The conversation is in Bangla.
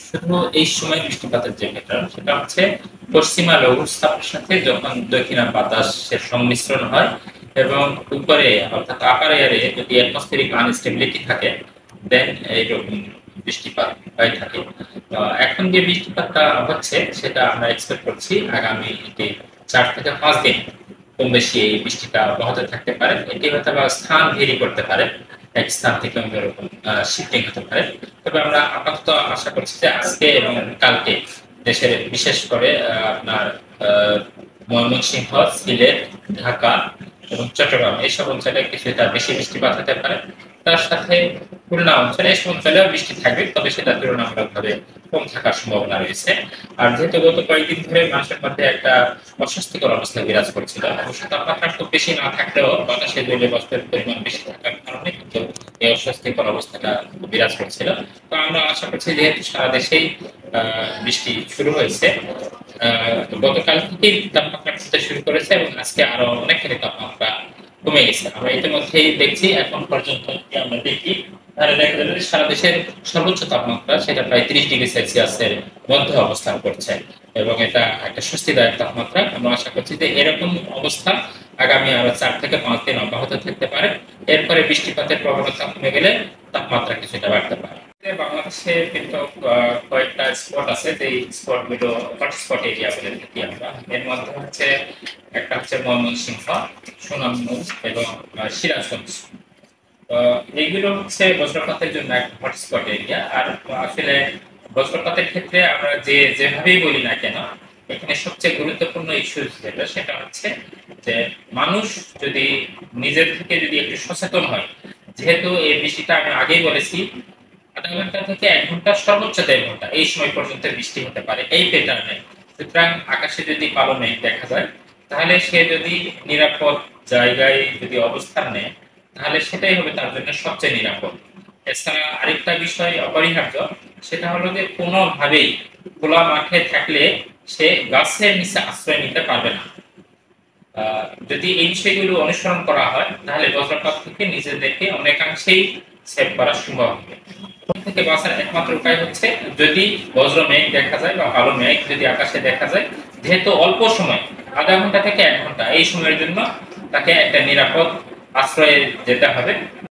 শুধু এই সময় বৃষ্টিপাতের যে প্যাটার্ন সেটা হচ্ছে পশ্চিমা লঘুচাপের সাথে যখন দক্ষিণা বাতাসের সংমিশ্রণ হয় এবং উপরে অর্থাৎ আপার এয়ারে যদি অ্যাটমসফিয়ারিক আনস্টেবিলিটি থাকে দেন এইরকম বৃষ্টিপাত হয়ে থাকে। এখন যে বৃষ্টিপাতটা হচ্ছে সেটা আমরা এক্সপেক্ট করছি আগামী 4 থেকে 5 দিন কম বেশি এই বৃষ্টিটা অব্যাহত থাকতে পারে। এটি হয়তো বা স্থান ভেরি করতে পারে, এক স্থান থেকে অন্য রকম শিফটিং হতে পারে। তবে আমরা আপাতত আশা করছি যে আজকে এবং কালকে দেশের বিশেষ করে আপনার ময়মনসিংহ, সিলেট, ঢাকা এবং চট্টগ্রাম এইসব অঞ্চলে কিছুটা বেশি বৃষ্টিপাত হতে পারে। তার সাথে খুলনা অঞ্চলে এসব অঞ্চলেও বৃষ্টি থাকবে, তবে সেটা তুলনামূলকভাবে কম থাকার সম্ভাবনা রয়েছে। আর যেহেতু গত কয়েকদিন ধরে মানুষের মধ্যে একটা অস্বস্তিকর অবস্থা বিরাজ করছিল, অবশ্য তাপমাত্রা খুব বেশি না থাকলেও বাতাসে জলীয় বাষ্পের পরিমাণ বেশি থাকার কারণে কিন্তু এই অস্বস্তিকর অবস্থাটা বিরাজ করছিল। তো আমরা আশা করছি যেহেতু সারা দেশেই বৃষ্টি শুরু হয়েছে, গতকাল থেকেই তাপমাত্রা কমতে শুরু করেছে এবং আজকে আরো অনেকখানি তাপমাত্রা কমে গেছে। আমরা ইতিমধ্যেই দেখছি এখন পর্যন্ত আমরা দেখি তাহলে দেখা যাবে যে সারা দেশের সর্বোচ্চ তাপমাত্রা সেটা প্রায় 30 ডিগ্রি সেলসিয়াসের মধ্যে অবস্থান করছে এবং এটা একটা স্বস্তিদায়ক তাপমাত্রা। আমরা আশা করছি যে এরকম অবস্থা আগামী আরো 4 থেকে 5 দিন অব্যাহত থাকতে পারে। এরপরে বৃষ্টিপাতের প্রবণতা কমে গেলে তাপমাত্রা কিছুটা বাড়তে পারে। বাংলাদেশে কিন্তু কয়েকটা স্পট আছে, যে স্পট গুলো হটস্পট এরিয়া বলে থাকি আমরা। এর মধ্যে হচ্ছে একটা হচ্ছে ময়মনসিংহ, সুনামগঞ্জ এবং সিরাজগঞ্জ। এইগুলো হচ্ছে বজ্রপাতের জন্য একটা হটস্পট এরিয়া। আর আসলে বজ্রপাতের ক্ষেত্রে আমরা যেভাবেই বলি না কেন, এখানে সবচেয়ে গুরুত্বপূর্ণ ইস্যু যেটা সেটা হচ্ছে যে মানুষ যদি নিজের থেকে যদি একটু সচেতন হয়, যেহেতু এই বৃষ্টিটা আমি আগেই বলেছি আধা ঘন্টা থেকে 1 ঘন্টা সর্বোচ্চ 1.5 ঘন্টা এই সময় পর্যন্ত বৃষ্টি হতে পারে এই প্যাটার্নে। সুতরাং আকাশে যদি কালো মেঘ দেখা যায় তাহলে সে যদি নিরাপদ জায়গায় যদি অবস্থান নেয় তাহলে সেটাই হবে তার জন্য সবচেয়ে নিরাপদ। এছাড়া আরেকটা বিষয় অপরিহার্য, সেটা হলো যে কোনোভাবেই খোলা মাঠে থাকলে সে গাছের নিচে আশ্রয় নিতে পারবে না। যদি এই বিষয়গুলো অনুসরণ করা হয় তাহলে বজ্রপাত থেকে নিজেদেরকে অনেকাংশেই সেভ করা সম্ভব হবে। থেকে বাঁচার একমাত্র উপায় হচ্ছে যদি বজ্র মেঘ দেখা যায় বা কালো মেঘ যদি আকাশে দেখা যায়, যেহেতু অল্প সময় আধা ঘন্টা থেকে 1 ঘন্টা এই সময়ের জন্য তাকে একটা নিরাপদ আশ্রয়ে যেতে হবে।